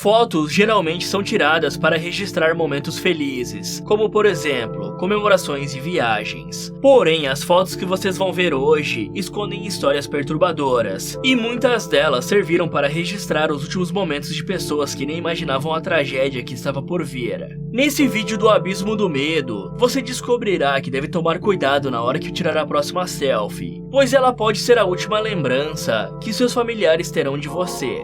Fotos geralmente são tiradas para registrar momentos felizes, como por exemplo, comemorações e viagens. Porém, as fotos que vocês vão ver hoje escondem histórias perturbadoras, e muitas delas serviram para registrar os últimos momentos de pessoas que nem imaginavam a tragédia que estava por vir. Nesse vídeo do Abismo do Medo, você descobrirá que deve tomar cuidado na hora que tirar a próxima selfie, pois ela pode ser a última lembrança que seus familiares terão de você.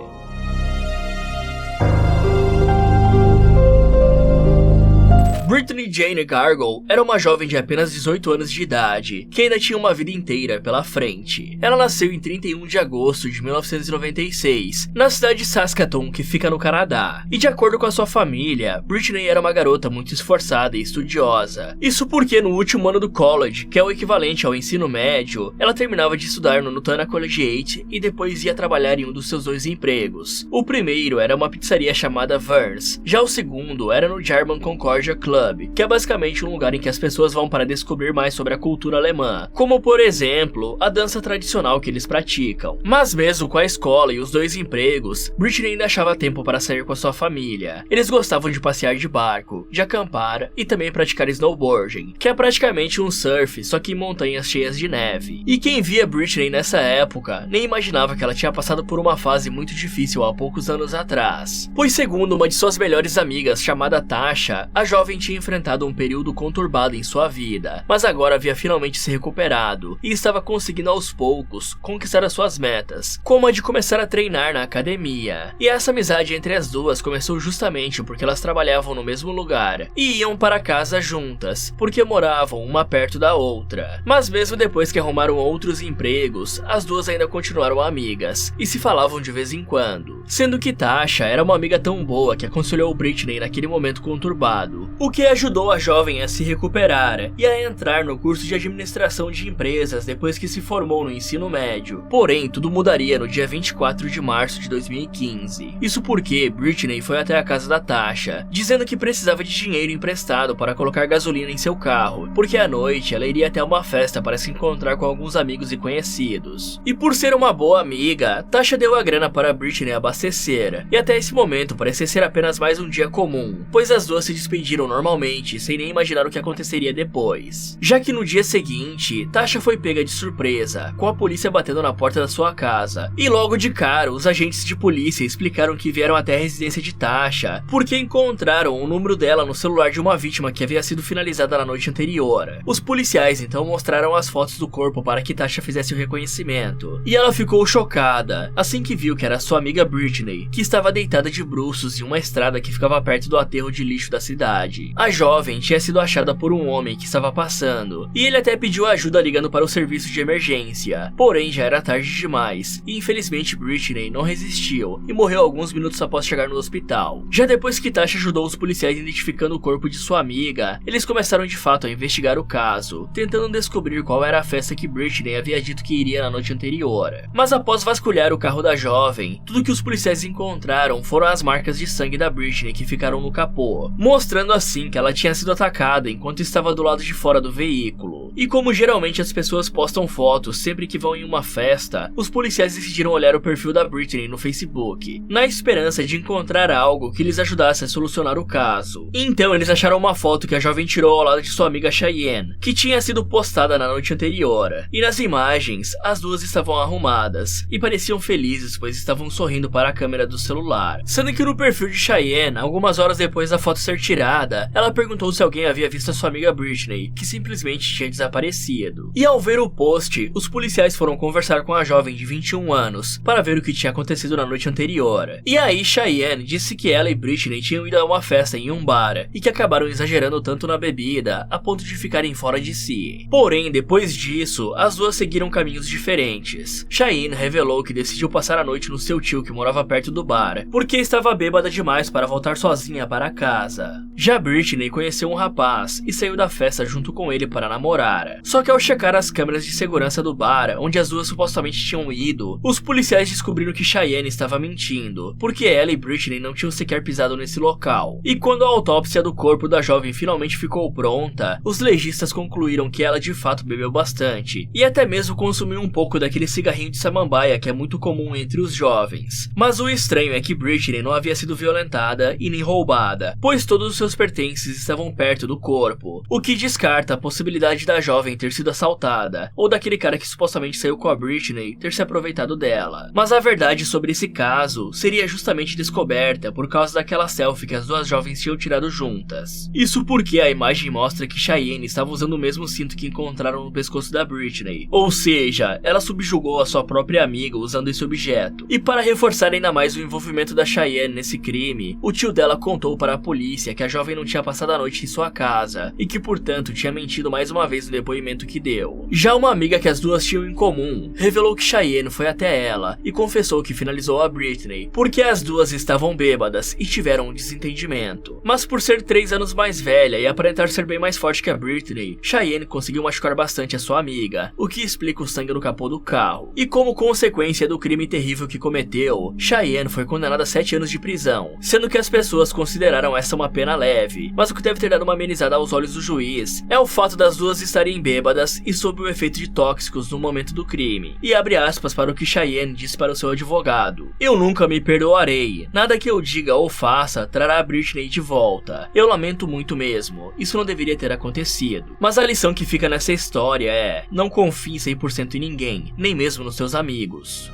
Brittany Jane Gargle era uma jovem de apenas 18 anos de idade, que ainda tinha uma vida inteira pela frente. Ela nasceu em 31 de agosto de 1996, na cidade de Saskatoon, que fica no Canadá. E de acordo com a sua família, Brittany era uma garota muito esforçada e estudiosa. Isso porque no último ano do college, que é o equivalente ao ensino médio, ela terminava de estudar no Nutana Collegiate e depois ia trabalhar em um dos seus 2 empregos. O primeiro era uma pizzaria chamada Vern's, já o segundo era no German Concordia Club, que é basicamente um lugar em que as pessoas vão para descobrir mais sobre a cultura alemã, como por exemplo, a dança tradicional que eles praticam. Mas mesmo com a escola e os 2 empregos, Brittany ainda achava tempo para sair com a sua família. Eles gostavam de passear de barco, de acampar e também praticar snowboarding, que é praticamente um surf, só que em montanhas cheias de neve. E quem via Brittany nessa época, nem imaginava que ela tinha passado por uma fase muito difícil há poucos anos atrás. Pois segundo uma de suas melhores amigas, chamada Tasha, a jovem tinha enfrentado um período conturbado em sua vida, mas agora havia finalmente se recuperado e estava conseguindo aos poucos conquistar as suas metas, como a de começar a treinar na academia. E essa amizade entre as duas começou justamente porque elas trabalhavam no mesmo lugar e iam para casa juntas, porque moravam uma perto da outra. Mas mesmo depois que arrumaram outros empregos, as duas ainda continuaram amigas e se falavam de vez em quando, sendo que Tasha era uma amiga tão boa que aconselhou Brittany naquele momento conturbado, o que ajudou a jovem a se recuperar e a entrar no curso de administração de empresas depois que se formou no ensino médio. Porém, tudo mudaria no dia 24 de março de 2015. Isso porque Brittany foi até a casa da Tasha, dizendo que precisava de dinheiro emprestado para colocar gasolina em seu carro, porque à noite ela iria até uma festa para se encontrar com alguns amigos e conhecidos. E por ser uma boa amiga, Tasha deu a grana para Brittany abastecer, e até esse momento parecia ser apenas mais um dia comum, pois as duas se despediram normalmente, sem nem imaginar o que aconteceria depois. Já que no dia seguinte, Tasha foi pega de surpresa, com a polícia batendo na porta da sua casa. E logo de cara, os agentes de polícia explicaram que vieram até a residência de Tasha, porque encontraram o número dela no celular de uma vítima que havia sido finalizada na noite anterior. Os policiais então mostraram as fotos do corpo para que Tasha fizesse o reconhecimento. E ela ficou chocada, assim que viu que era sua amiga Brittany, que estava deitada de bruços em uma estrada que ficava perto do aterro de lixo da cidade. A jovem tinha sido achada por um homem que estava passando, e ele até pediu ajuda ligando para o serviço de emergência. Porém, já era tarde demais, e infelizmente Brittany não resistiu e morreu alguns minutos após chegar no hospital. Já depois que Tasha ajudou os policiais identificando o corpo de sua amiga, eles começaram de fato a investigar o caso, tentando descobrir qual era a festa que Brittany havia dito que iria na noite anterior. Mas após vasculhar o carro da jovem, tudo que os policiais encontraram foram as marcas de sangue da Brittany que ficaram no capô, mostrando assim que ela tinha sido atacada enquanto estava do lado de fora do veículo. E como geralmente as pessoas postam fotos sempre que vão em uma festa, os policiais decidiram olhar o perfil da Brittany no Facebook, na esperança de encontrar algo que lhes ajudasse a solucionar o caso. Então eles acharam uma foto que a jovem tirou ao lado de sua amiga Cheyenne, que tinha sido postada na noite anterior. E nas imagens, as duas estavam arrumadas e pareciam felizes, pois estavam sorrindo para a câmera do celular. Sendo que no perfil de Cheyenne, algumas horas depois da foto ser tirada, ela perguntou se alguém havia visto a sua amiga Brittany, que simplesmente tinha desaparecido. E ao ver o post, os policiais foram conversar com a jovem de 21 anos para ver o que tinha acontecido na noite anterior. E aí Cheyenne disse que ela e Brittany tinham ido a uma festa em um bar e que acabaram exagerando tanto na bebida a ponto de ficarem fora de si. Porém, depois disso, as duas seguiram caminhos diferentes. Cheyenne revelou que decidiu passar a noite no seu tio que morava perto do bar, porque estava bêbada demais para voltar sozinha para casa. Já Brittany conheceu um rapaz e saiu da festa junto com ele para namorar. cara. Só que ao checar as câmeras de segurança do bar, onde as duas supostamente tinham ido, os policiais descobriram que Cheyenne estava mentindo, porque ela e Britney não tinham sequer pisado nesse local. E quando a autópsia do corpo da jovem finalmente ficou pronta, os legistas concluíram que ela de fato bebeu bastante, e até mesmo consumiu um pouco daquele cigarrinho de samambaia que é muito comum entre os jovens. Mas o estranho é que Britney não havia sido violentada e nem roubada, pois todos os seus pertences estavam perto do corpo, o que descarta a possibilidade da jovem ter sido assaltada, ou daquele cara que supostamente saiu com a Britney ter se aproveitado dela. Mas a verdade sobre esse caso seria justamente descoberta por causa daquela selfie que as duas jovens tinham tirado juntas. Isso porque a imagem mostra que Cheyenne estava usando o mesmo cinto que encontraram no pescoço da Britney, ou seja, ela subjugou a sua própria amiga usando esse objeto. E para reforçar ainda mais o envolvimento da Cheyenne nesse crime, o tio dela contou para a polícia que a jovem não tinha passado a noite em sua casa, e que portanto tinha mentido mais uma vez no depoimento que deu. Já uma amiga que as duas tinham em comum, revelou que Cheyenne foi até ela e confessou que finalizou a Britney, porque as duas estavam bêbadas e tiveram um desentendimento. Mas por ser 3 anos mais velha e aparentar ser bem mais forte que a Britney, Cheyenne conseguiu machucar bastante a sua amiga, o que explica o sangue no capô do carro. E como consequência do crime terrível que cometeu, Cheyenne foi condenada a 7 anos de prisão, sendo que as pessoas consideraram essa uma pena leve, mas o que deve ter dado uma amenizada aos olhos do juiz é o fato das duas estarem bêbadas e sob o efeito de tóxicos no momento do crime. E abre aspas para o que Cheyenne disse para o seu advogado: "Eu nunca me perdoarei. Nada que eu diga ou faça trará a Britney de volta. Eu lamento muito mesmo. Isso não deveria ter acontecido." Mas a lição que fica nessa história é: não confie 100% em ninguém, nem mesmo nos seus amigos.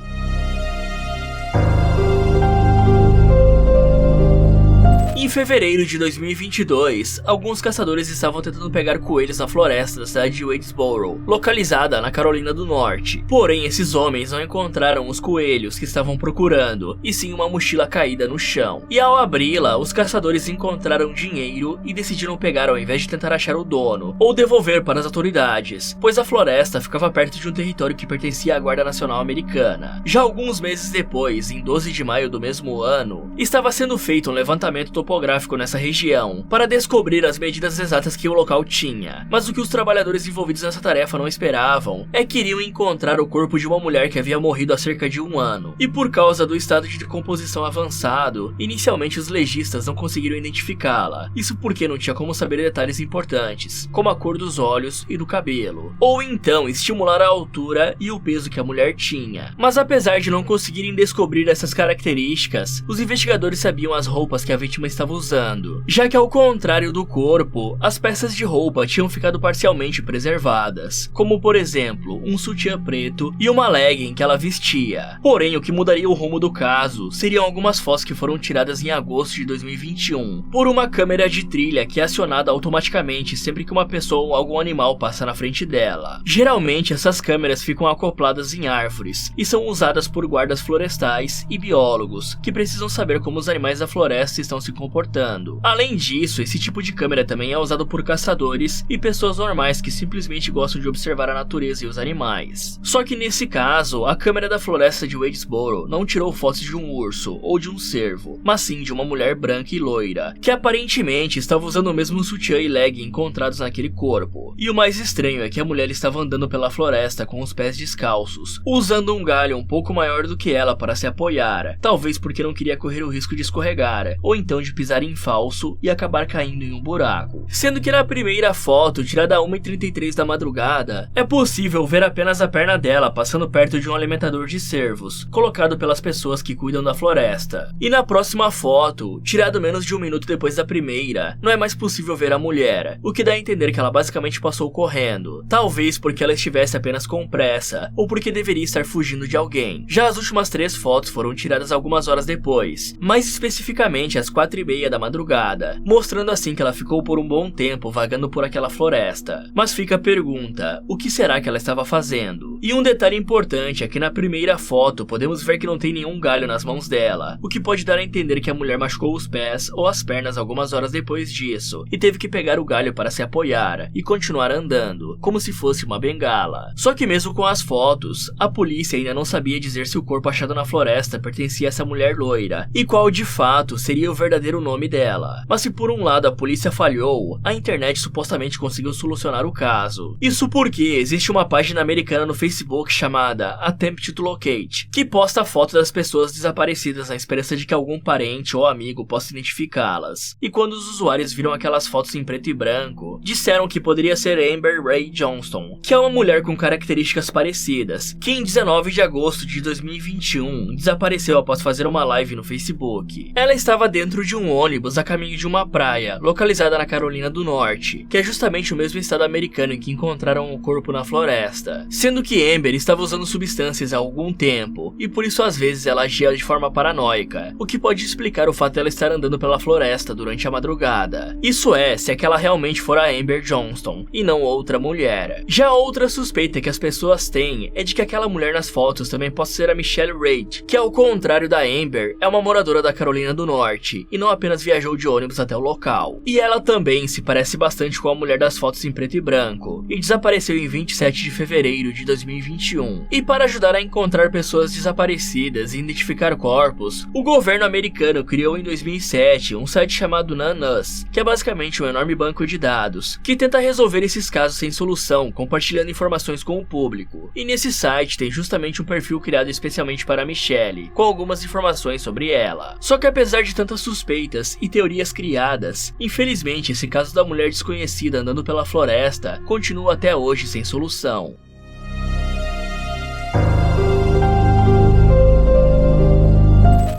Em fevereiro de 2022, alguns caçadores estavam tentando pegar coelhos na floresta da cidade de Wadesboro, localizada na Carolina do Norte. Porém, esses homens não encontraram os coelhos que estavam procurando, e sim uma mochila caída no chão. E ao abri-la, os caçadores encontraram dinheiro e decidiram pegar ao invés de tentar achar o dono, ou devolver para as autoridades, pois a floresta ficava perto de um território que pertencia à Guarda Nacional Americana. Já alguns meses depois, em 12 de maio do mesmo ano, estava sendo feito um levantamento topográfico nessa região, para descobrir as medidas exatas que o local tinha. Mas o que os trabalhadores envolvidos nessa tarefa não esperavam é que iriam encontrar o corpo de uma mulher que havia morrido há cerca de 1 ano. E por causa do estado de decomposição avançado, inicialmente os legistas não conseguiram identificá-la. Isso porque não tinha como saber detalhes importantes, como a cor dos olhos e do cabelo, ou então estimular a altura e o peso que a mulher tinha. Mas apesar de não conseguirem descobrir essas características, os investigadores sabiam as roupas que a vítima estava usando, já que ao contrário do corpo, as peças de roupa tinham ficado parcialmente preservadas, como por exemplo, um sutiã preto e uma legging que ela vestia. Porém, o que mudaria o rumo do caso seriam algumas fotos que foram tiradas em agosto de 2021, por uma câmera de trilha que é acionada automaticamente sempre que uma pessoa ou algum animal passa na frente dela. Geralmente, essas câmeras ficam acopladas em árvores, e são usadas por guardas florestais e biólogos, que precisam saber como os animais da floresta estão se comportando. Além disso, esse tipo de câmera também é usado por caçadores e pessoas normais que simplesmente gostam de observar a natureza e os animais. Só que nesse caso, a câmera da floresta de Wadesboro não tirou fotos de um urso ou de um cervo, mas sim de uma mulher branca e loira, que aparentemente estava usando o mesmo sutiã e legging encontrados naquele corpo. E o mais estranho é que a mulher estava andando pela floresta com os pés descalços, usando um galho um pouco maior do que ela para se apoiar, talvez porque não queria correr o risco de escorregar, ou então de pisar em falso e acabar caindo em um buraco. Sendo que na primeira foto, tirada a 1h33 da madrugada, é possível ver apenas a perna dela passando perto de um alimentador de cervos, colocado pelas pessoas que cuidam da floresta. E na próxima foto, tirada menos de 1 minuto depois da primeira, não é mais possível ver a mulher, o que dá a entender que ela basicamente passou correndo, talvez porque ela estivesse apenas com pressa, ou porque deveria estar fugindo de alguém. Já as últimas 3 fotos foram tiradas algumas horas depois, mais especificamente às 4h30 da madrugada, mostrando assim que ela ficou por um bom tempo vagando por aquela floresta. Mas fica a pergunta, o que será que ela estava fazendo? E um detalhe importante é que na primeira foto podemos ver que não tem nenhum galho nas mãos dela, o que pode dar a entender que a mulher machucou os pés ou as pernas algumas horas depois disso, e teve que pegar o galho para se apoiar e continuar andando, como se fosse uma bengala. Só que mesmo com as fotos, a polícia ainda não sabia dizer se o corpo achado na floresta pertencia a essa mulher loira, e qual de fato seria o verdadeiro nome dela. Mas se por um lado a polícia falhou, a internet supostamente conseguiu solucionar o caso. Isso porque existe uma página americana no Facebook chamada Attempt to Locate, que posta fotos das pessoas desaparecidas na esperança de que algum parente ou amigo possa identificá-las. E quando os usuários viram aquelas fotos em preto e branco, disseram que poderia ser Amber Ray Johnston, que é uma mulher com características parecidas, que em 19 de agosto de 2021 desapareceu após fazer uma live no Facebook. Ela estava dentro de um ônibus a caminho de uma praia, localizada na Carolina do Norte, que é justamente o mesmo estado americano em que encontraram o corpo na floresta. Sendo que Amber estava usando substâncias há algum tempo, e por isso às vezes ela agia de forma paranoica, o que pode explicar o fato dela estar andando pela floresta durante a madrugada. Isso é, se aquela realmente for a Amber Johnston, e não outra mulher. Já outra suspeita que as pessoas têm é de que aquela mulher nas fotos também possa ser a Michelle Reid, que ao contrário da Amber, é uma moradora da Carolina do Norte, e não apenas viajou de ônibus até o local. E ela também se parece bastante com a mulher das fotos em preto e branco, e desapareceu em 27 de fevereiro de 2021. E para ajudar a encontrar pessoas desaparecidas e identificar corpos, o governo americano criou em 2007 um site chamado NanUs, que é basicamente um enorme banco de dados, que tenta resolver esses casos sem solução, compartilhando informações com o público. E nesse site tem justamente um perfil criado especialmente para Michelle, com algumas informações sobre ela. Só que apesar de tantas suspeitas e teorias criadas, infelizmente esse caso da mulher desconhecida andando pela floresta continua até hoje sem solução.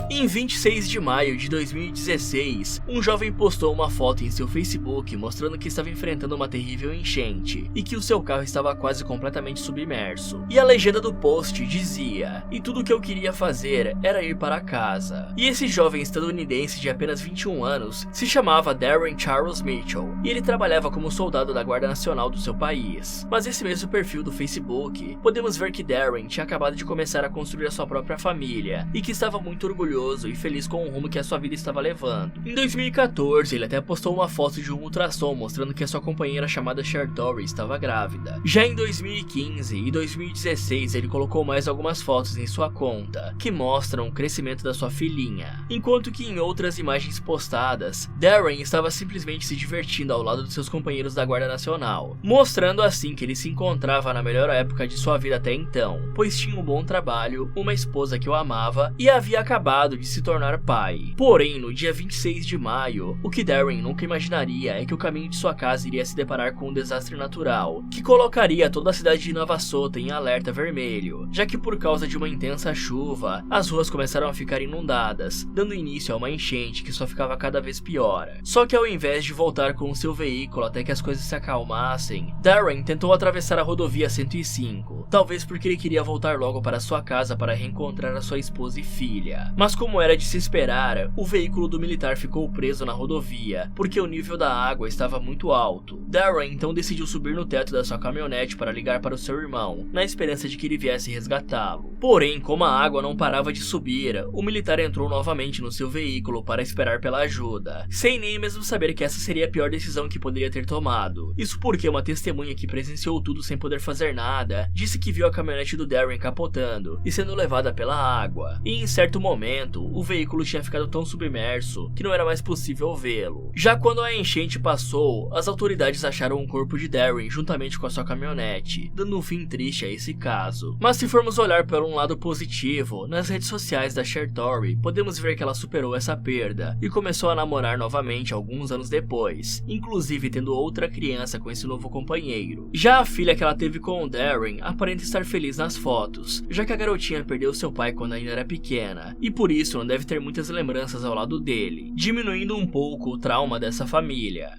Em 26 de maio de 2016, um jovem postou uma foto em seu Facebook mostrando que estava enfrentando uma terrível enchente e que o seu carro estava quase completamente submerso. E a legenda do post dizia: "E tudo o que eu queria fazer era ir para casa." E esse jovem estadunidense de apenas 21 anos se chamava Darren Charles Mitchell, e ele trabalhava como soldado da Guarda Nacional do seu país. Mas esse mesmo perfil do Facebook, podemos ver que Darren tinha acabado de começar a construir a sua própria família e que estava muito orgulhoso e feliz com o rumo que a sua vida estava levando. Em 2014, ele até postou uma foto de um ultrassom mostrando que a sua companheira chamada Cher Dory estava grávida. Já em 2015 e 2016, ele colocou mais algumas fotos em sua conta, que mostram o crescimento da sua filhinha. Enquanto que em outras imagens postadas, Darren estava simplesmente se divertindo ao lado dos seus companheiros da Guarda Nacional, mostrando assim que ele se encontrava na melhor época de sua vida até então, pois tinha um bom trabalho, uma esposa que o amava e havia acabado de se tornar pai. Porém, no dia 26 de maio, o que Darren nunca imaginaria é que o caminho de sua casa iria se deparar com um desastre natural, que colocaria toda a cidade de Navasota em alerta vermelho, já que por causa de uma intensa chuva, as ruas começaram a ficar inundadas, dando início a uma enchente que só ficava cada vez pior. Só que ao invés de voltar com o seu veículo até que as coisas se acalmassem, Darren tentou atravessar a rodovia 105, talvez porque ele queria voltar logo para sua casa para reencontrar a sua esposa e filha. Mas como era de se esperar, o veículo do militar ficou preso na rodovia, porque o nível da água estava muito alto. Darren então decidiu subir no teto da sua caminhonete para ligar para o seu irmão, na esperança de que ele viesse resgatá-lo. Porém, como a água não parava de subir, o militar entrou novamente no seu veículo para esperar pela ajuda, sem nem mesmo saber que essa seria a pior decisão que poderia ter tomado. Isso porque uma testemunha que presenciou tudo sem poder fazer nada, disse que viu a caminhonete do Darren capotando e sendo levada pela água, e em certo momento, o veículo tinha ficado tão submerso que não era mais possível vê-lo. Já quando a enchente passou, as autoridades acharam o corpo de Darren juntamente com a sua caminhonete, dando um fim triste a esse caso. Mas se formos olhar por um lado positivo, nas redes sociais da Cher Dory, podemos ver que ela superou essa perda e começou a namorar novamente alguns anos depois, inclusive tendo outra criança com esse novo companheiro. Já a filha que ela teve com o Darren aparenta estar feliz nas fotos, já que a garotinha perdeu seu pai quando ainda era pequena, e por isso não deve ter muitas lembranças ao lado dele, diminuindo um pouco o trauma dessa família.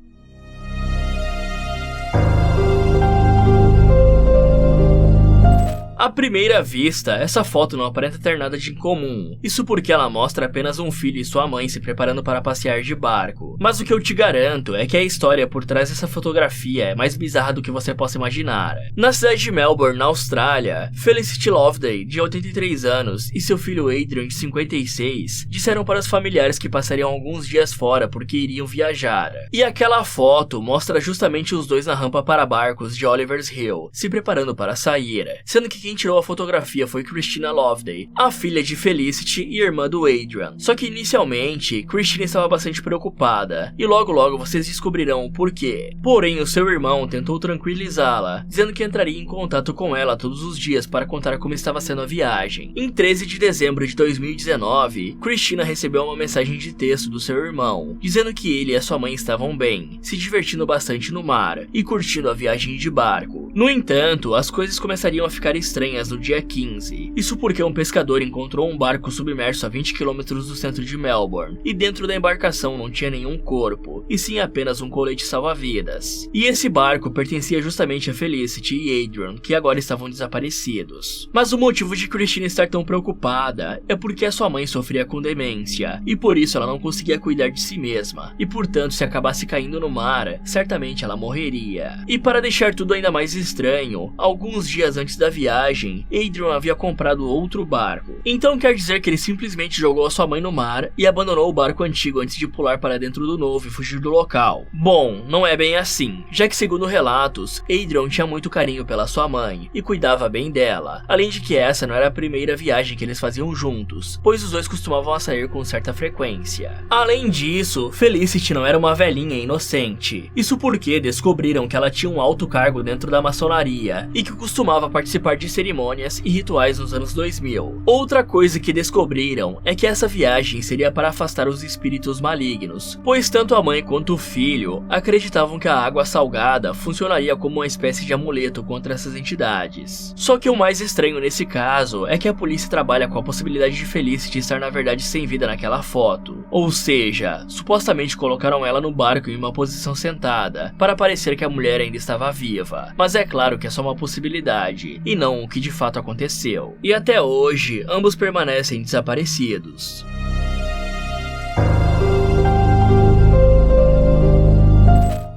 À primeira vista, essa foto não aparenta ter nada de incomum. Isso porque ela mostra apenas um filho e sua mãe se preparando para passear de barco. Mas o que eu te garanto é que a história por trás dessa fotografia é mais bizarra do que você possa imaginar. Na cidade de Melbourne, na Austrália, Felicity Loveday, de 83 anos, e seu filho Adrian, de 56, disseram para os familiares que passariam alguns dias fora porque iriam viajar. E aquela foto mostra justamente os dois na rampa para barcos de Oliver's Hill, se preparando para sair, sendo que quem tirou a fotografia foi Christina Loveday, a filha de Felicity e irmã do Adrian. Só que inicialmente, Christina estava bastante preocupada, e logo vocês descobrirão o porquê. Porém, o seu irmão tentou tranquilizá-la, dizendo que entraria em contato com ela todos os dias para contar como estava sendo a viagem. Em 13 de dezembro de 2019, Christina recebeu uma mensagem de texto do seu irmão, dizendo que ele e a sua mãe estavam bem, se divertindo bastante no mar e curtindo a viagem de barco. No entanto, as coisas começariam a ficar estranhas no dia 15. Isso porque um pescador encontrou um barco submerso a 20 km do centro de Melbourne, e dentro da embarcação não tinha nenhum corpo, e sim apenas um colete salva-vidas. E esse barco pertencia justamente a Felicity e Adrian, que agora estavam desaparecidos. Mas o motivo de Christina estar tão preocupada é porque a sua mãe sofria com demência, e por isso ela não conseguia cuidar de si mesma, e portanto se acabasse caindo no mar, certamente ela morreria. E para deixar tudo ainda mais estranho, alguns dias antes da viagem, Adrian havia comprado outro barco. Então quer dizer que ele simplesmente jogou a sua mãe no mar e abandonou o barco antigo antes de pular para dentro do novo e fugir do local. Bom, não é bem assim, já que segundo relatos, Adrian tinha muito carinho pela sua mãe e cuidava bem dela, além de que essa não era a primeira viagem que eles faziam juntos, pois os dois costumavam a sair com certa frequência. Além disso, Felicity não era uma velhinha inocente, isso porque descobriram que ela tinha um alto cargo dentro da maçonaria e que costumava participar de cerimônias e rituais nos anos 2000. Outra coisa que descobriram é que essa viagem seria para afastar os espíritos malignos, pois tanto a mãe quanto o filho acreditavam que a água salgada funcionaria como uma espécie de amuleto contra essas entidades. Só que o mais estranho nesse caso é que a polícia trabalha com a possibilidade de Felicity estar na verdade sem vida naquela foto. Ou seja, supostamente colocaram ela no barco em uma posição sentada, para parecer que a mulher ainda estava viva. Mas é claro que é só uma possibilidade, e não o que de fato aconteceu. E até hoje, ambos permanecem desaparecidos.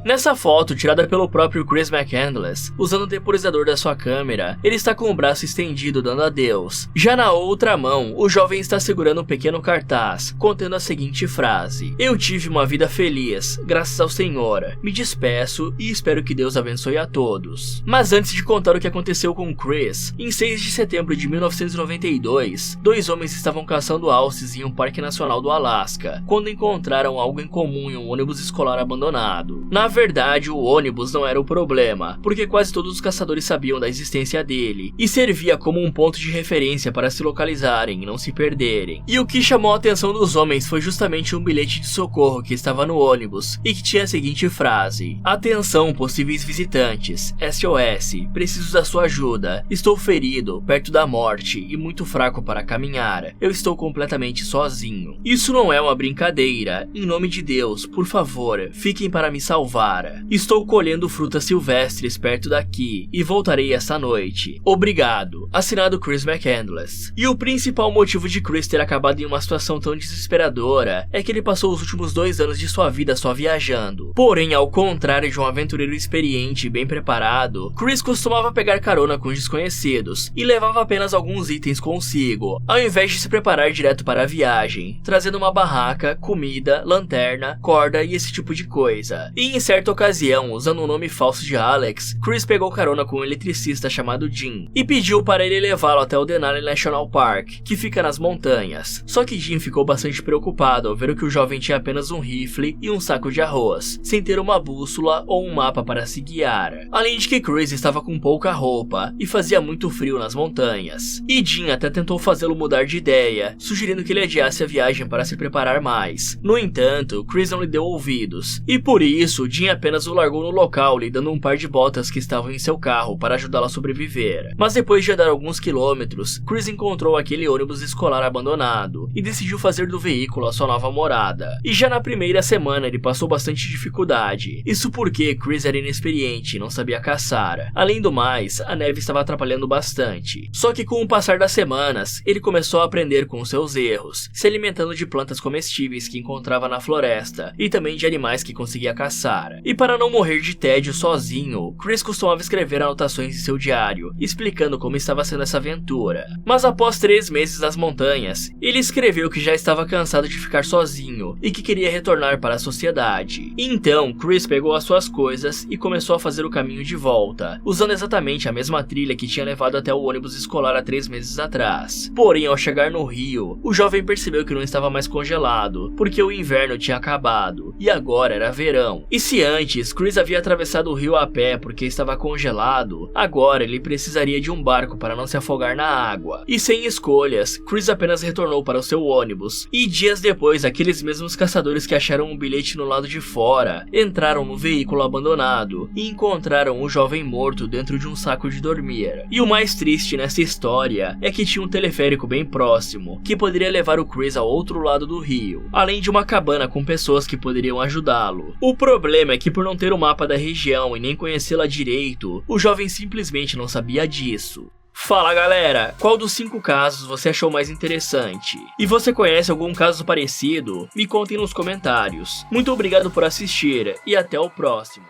Nessa foto, tirada pelo próprio Chris McCandless, usando o temporizador da sua câmera, ele está com o braço estendido dando adeus. Já na outra mão, o jovem está segurando um pequeno cartaz, contendo a seguinte frase: "Eu tive uma vida feliz, graças ao Senhor. Me despeço e espero que Deus abençoe a todos." Mas antes de contar o que aconteceu com Chris, em 6 de setembro de 1992, dois homens estavam caçando alces em um parque nacional do Alasca, quando encontraram algo em comum em um ônibus escolar abandonado. Na verdade, o ônibus não era o problema, porque quase todos os caçadores sabiam da existência dele, e servia como um ponto de referência para se localizarem e não se perderem. E o que chamou a atenção dos homens foi justamente um bilhete de socorro que estava no ônibus, e que tinha a seguinte frase: "Atenção, possíveis visitantes, SOS, preciso da sua ajuda, estou ferido, perto da morte e muito fraco para caminhar, eu estou completamente sozinho. Isso não é uma brincadeira, em nome de Deus, por favor, fiquem para me salvar. Estou colhendo frutas silvestres perto daqui e voltarei essa noite. Obrigado." Assinado Chris McCandless. E o principal motivo de Chris ter acabado em uma situação tão desesperadora é que ele passou os últimos 2 anos de sua vida só viajando. Porém, ao contrário de um aventureiro experiente e bem preparado, Chris costumava pegar carona com desconhecidos e levava apenas alguns itens consigo, ao invés de se preparar direto para a viagem, trazendo uma barraca, comida, lanterna, corda e esse tipo de coisa. E em certa ocasião, usando o nome falso de Alex, Chris pegou carona com um eletricista chamado Jim e pediu para ele levá-lo até o Denali National Park, que fica nas montanhas. Só que Jim ficou bastante preocupado ao ver que o jovem tinha apenas um rifle e um saco de arroz, sem ter uma bússola ou um mapa para se guiar. Além de que Chris estava com pouca roupa e fazia muito frio nas montanhas. E Jim até tentou fazê-lo mudar de ideia, sugerindo que ele adiasse a viagem para se preparar mais. No entanto, Chris não lhe deu ouvidos, e por isso Jim apenas o largou no local, lhe dando um par de botas que estavam em seu carro para ajudá-lo a sobreviver. Mas depois de andar alguns quilômetros, Chris encontrou aquele ônibus escolar abandonado e decidiu fazer do veículo a sua nova morada. E já na primeira semana ele passou bastante dificuldade, isso porque Chris era inexperiente e não sabia caçar. Além do mais, a neve estava atrapalhando bastante. Só que com o passar das semanas, ele começou a aprender com seus erros, se alimentando de plantas comestíveis que encontrava na floresta e também de animais que conseguia caçar. E para não morrer de tédio sozinho, Chris costumava escrever anotações em seu diário, explicando como estava sendo essa aventura. Mas após 3 meses nas montanhas, ele escreveu que já estava cansado de ficar sozinho e que queria retornar para a sociedade. Então, Chris pegou as suas coisas e começou a fazer o caminho de volta, usando exatamente a mesma trilha que tinha levado até o ônibus escolar há 3 meses atrás. Porém, ao chegar no rio, o jovem percebeu que não estava mais congelado, porque o inverno tinha acabado, e agora era verão. E se antes Chris havia atravessado o rio a pé porque estava congelado, agora ele precisaria de um barco para não se afogar na água. E sem escolhas, Chris apenas retornou para o seu ônibus, e dias depois, aqueles mesmos caçadores que acharam um bilhete no lado de fora, entraram no veículo abandonado e encontraram o jovem morto dentro de um saco de dormir. E o mais triste nessa história é que tinha um teleférico bem próximo, que poderia levar o Chris ao outro lado do rio, além de uma cabana com pessoas que poderiam ajudá-lo. O problema é que por não ter o mapa da região e nem conhecê-la direito, o jovem simplesmente não sabia disso. Fala galera, qual dos 5 casos você achou mais interessante? E você conhece algum caso parecido? Me contem nos comentários. Muito obrigado por assistir e até o próximo.